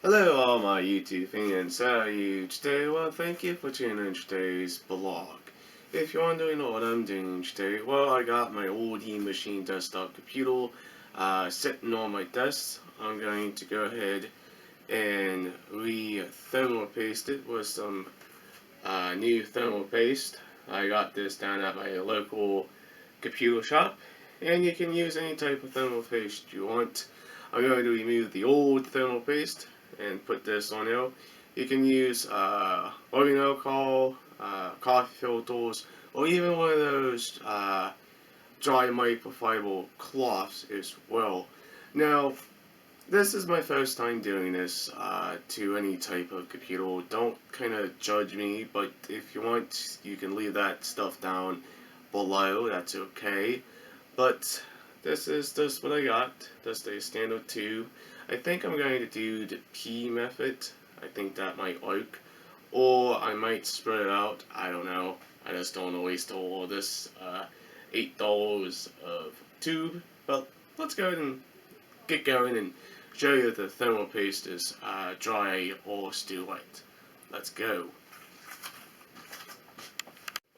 Hello all my YouTube fans, how are you today? Well, thank you for tuning in today's vlog. If you're wondering what I'm doing today, well, I got my old E-machine desktop computer sitting on my desk. I'm going to go ahead and re-thermal paste it with some new thermal paste. I got this down at my local computer shop, and you can use any type of thermal paste you want. I'm going to remove the old thermal paste and put this on there. You can use rubbing alcohol, coffee filters, or even one of those dry microfiber cloths as well. Now, this is my first time doing this to any type of computer. Don't kind of judge me, but if you want, you can leave that stuff down below. That's okay. But this is just what I got. Just a standard tube. I think I'm going to do the P method. I think that might work. Or I might spread it out. I don't know. I just don't want to waste all this $8 of tube. But let's go ahead and get going and show you if the thermal paste is dry or still wet. Let's go.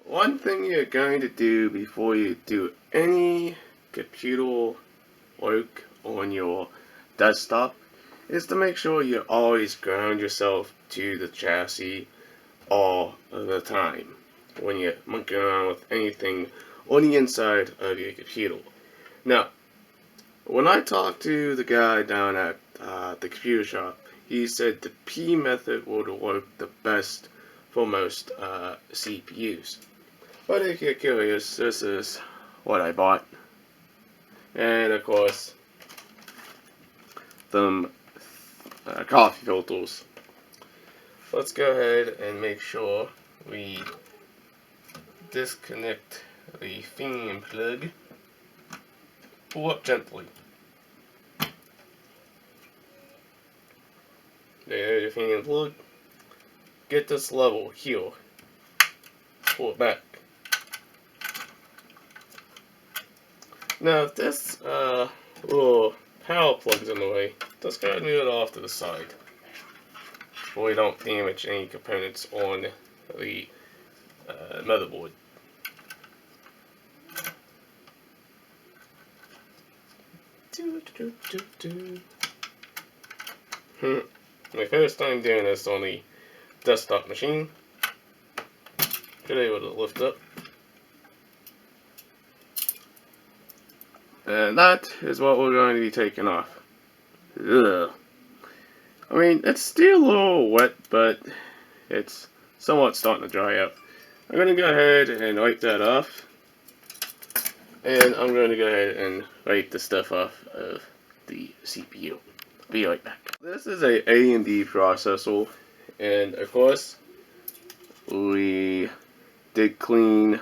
One thing you're going to do before you do any computer work on your desktop is to make sure you always ground yourself to the chassis all the time when you're monkeying around with anything on the inside of your computer. Now, when I talked to the guy down at the computer shop, he said the P method would work the best for most CPUs. But if you're curious, this is what I bought. And of course, some coffee filters. Let's go ahead and make sure we disconnect the fan plug. Pull up gently. There's your fan plug. Get this level here. Pull it back. Now if this little power plug's in the way, just go ahead and move it off to the side so we don't damage any components on the motherboard. My first time doing this on the desktop machine. Should be able to lift up. And that is what we're going to be taking off. Ugh. I mean, it's still a little wet, but it's somewhat starting to dry out. I'm going to go ahead and wipe that off. And I'm going to go ahead and wipe the stuff off of the CPU. Be right back. This is a AMD processor, and of course, we did clean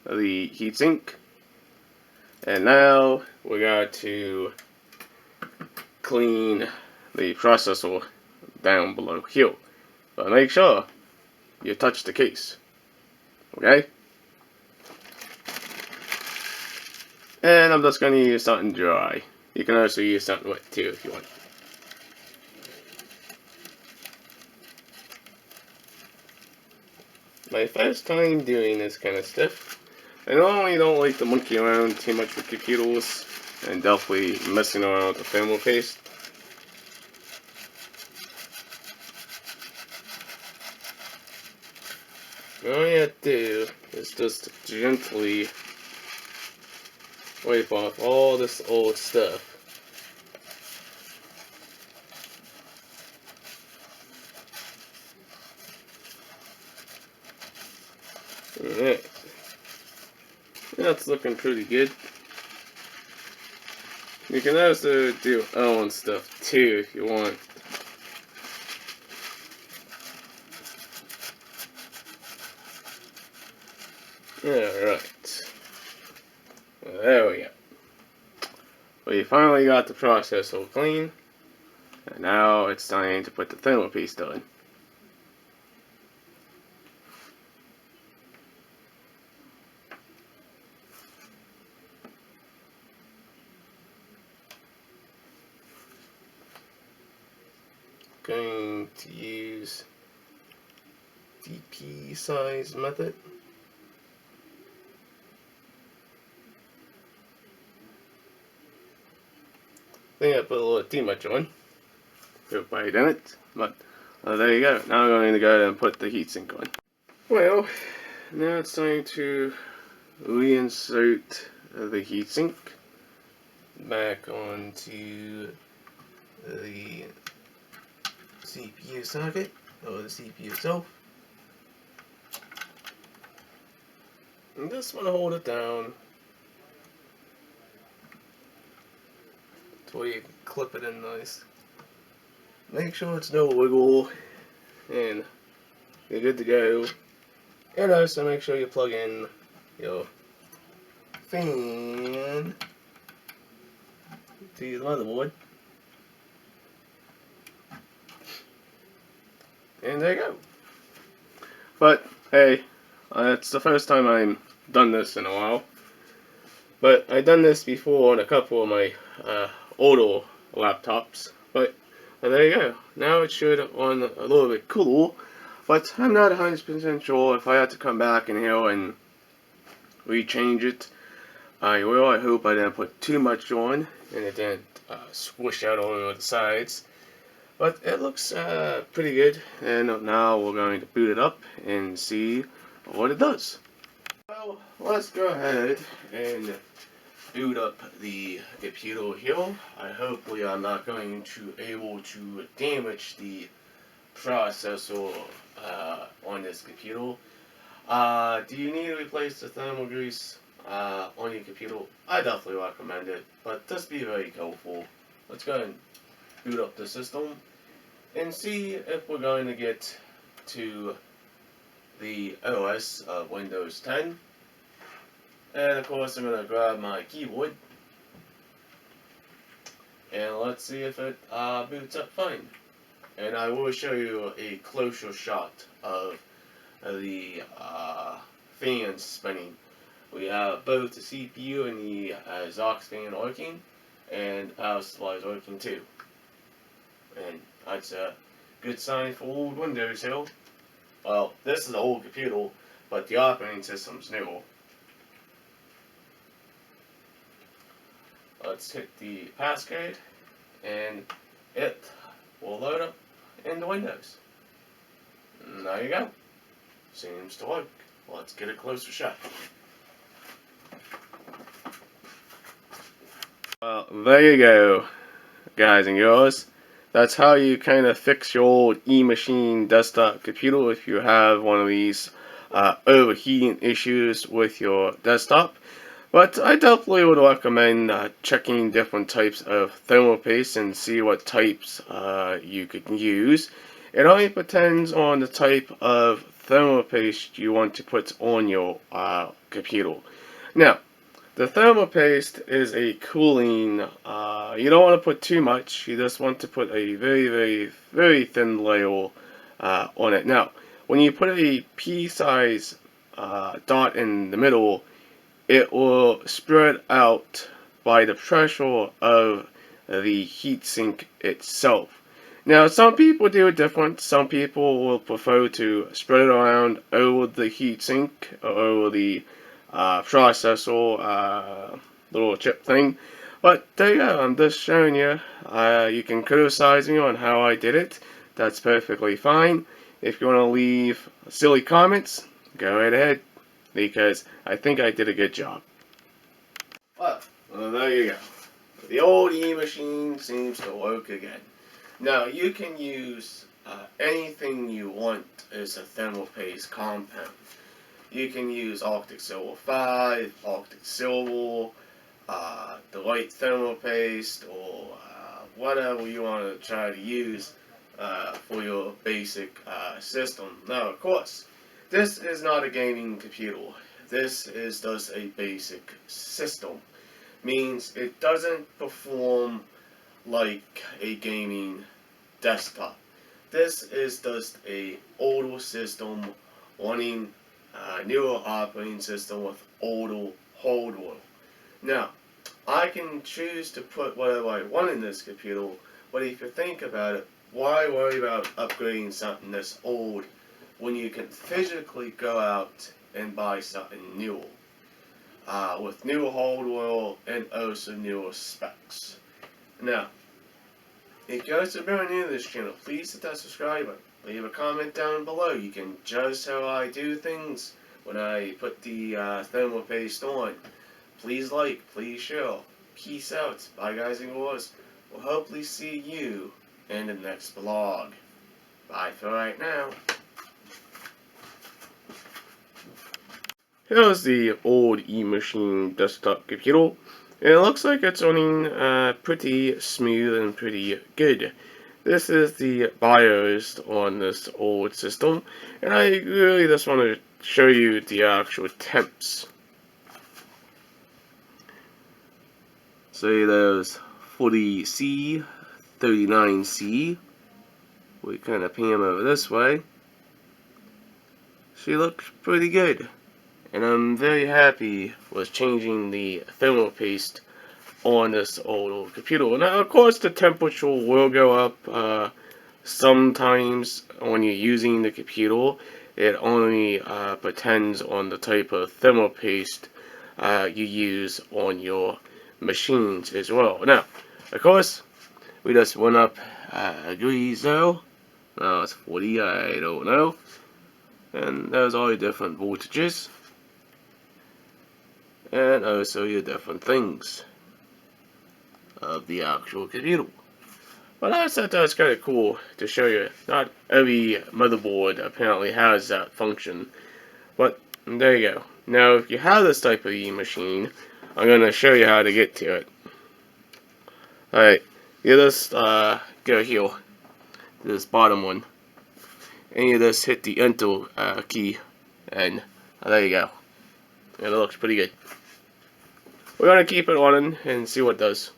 the heatsink. And now we got to clean the processor down below here. But make sure you touch the case. Okay? And I'm just going to use something dry. You can also use something wet too if you want. My first time doing this kind of stuff. I normally don't like to monkey around too much with computers, and definitely messing around with the thermal paste. All you have to do is just gently wipe off all this old stuff. Alright. That's looking pretty good. You can also do own stuff too if you want. Alright. There we go. We finally got the processor clean. And now it's time to put the thermal paste on. going to use DP size method. I think I put a little too much on. Good bite in it, but there you go. Now I'm going to go ahead and put the heatsink on. Well, now it's time to reinsert the heatsink back onto the CPU socket, or the CPU itself. And just want to hold it down so you can clip it in nice. Make sure it's no wiggle, and you're good to go. And also make sure you plug in your fan to the motherboard. And there you go. But hey, it's the first time I've done this in a while. But I've done this before on a couple of my older laptops. But there you go. Now it should run a little bit cool. But I'm not 100% sure if I had to come back in here and rechange it. I will. I hope I didn't put too much on and it didn't squish out all over the sides. But it looks pretty good, and now we're going to boot it up and see what it does. Well, let's go ahead and boot up the computer here. I hopefully I'm not going to able to damage the processor on this computer. Do you need to replace the thermal grease on your computer? I definitely recommend it, but just be very careful. Let's go ahead and boot up the system and see if we're going to get to the OS of Windows 10. And of course I'm going to grab my keyboard and let's see if it boots up fine. And I will show you a closer shot of the fans spinning. We have both the CPU and the aux fan working, and power supply is working too. And that's a good sign for old Windows here. Well, this is an old computer, but the operating system's new. Let's hit the passcode, and it will load up into Windows. And there you go. Seems to work. Let's get a closer shot. Well, there you go, guys and girls. That's how you kind of fix your old eMachine desktop computer if you have one of these overheating issues with your desktop. But I definitely would recommend checking different types of thermal paste and see what types you could use. It only depends on the type of thermal paste you want to put on your computer. Now, the thermal paste is a cooling, you don't want to put too much, you just want to put a very, very, very thin layer on it. Now, when you put a pea-size dot in the middle, it will spread out by the pressure of the heatsink itself. Now, some people do it different. Some people will prefer to spread it around over the heatsink or over the processor little chip thing. But there you go, I'm just showing you. You can criticize me on how I did it. That's perfectly fine. If you want to leave silly comments, go right ahead, because I think I did a good job. Well, there you go. The old eMachine seems to work again. Now, you can use anything you want as a thermal paste compound. You can use Arctic Silver 5, Arctic Silver, the white thermal paste, or whatever you want to try to use for your basic system. Now, of course, this is not a gaming computer. This is just a basic system. Means it doesn't perform like a gaming desktop. This is just a older system running a newer operating system with older hardware. Now, I can choose to put whatever I want in this computer, but if you think about it, why worry about upgrading something that's old when you can physically go out and buy something new, with new hardware and also newer specs. Now, if you guys are brand new to this channel, please hit that subscribe button. Leave a comment down below. You can judge how I do things when I put the thermal paste on. Please like, please share. Peace out. Bye guys and girls. We'll hopefully see you in the next vlog. Bye for right now. Here's the old E-Machine desktop computer. And it looks like it's running pretty smooth and pretty good. This is the BIOS on this old system. And I really just want to show you the actual temps. Say there's 40C, 39C. We kind of pan over this way. She looks pretty good. And I'm very happy with changing the thermal paste on this old computer. Now, of course, the temperature will go up sometimes when you're using the computer. It only depends on the type of thermal paste you use on your machines as well. Now, of course, we just went up degrees though. Now it's 40, I don't know. And there's all the different voltages. And also your different things of the actual computer. But I thought that was kind of cool to show you. Not every motherboard apparently has that function. But there you go. Now if you have this type of E-machine, I'm going to show you how to get to it. Alright, you just go here, this bottom one. And you just hit the enter key. And there you go. And it looks pretty good. We're going to keep it running and see what it does.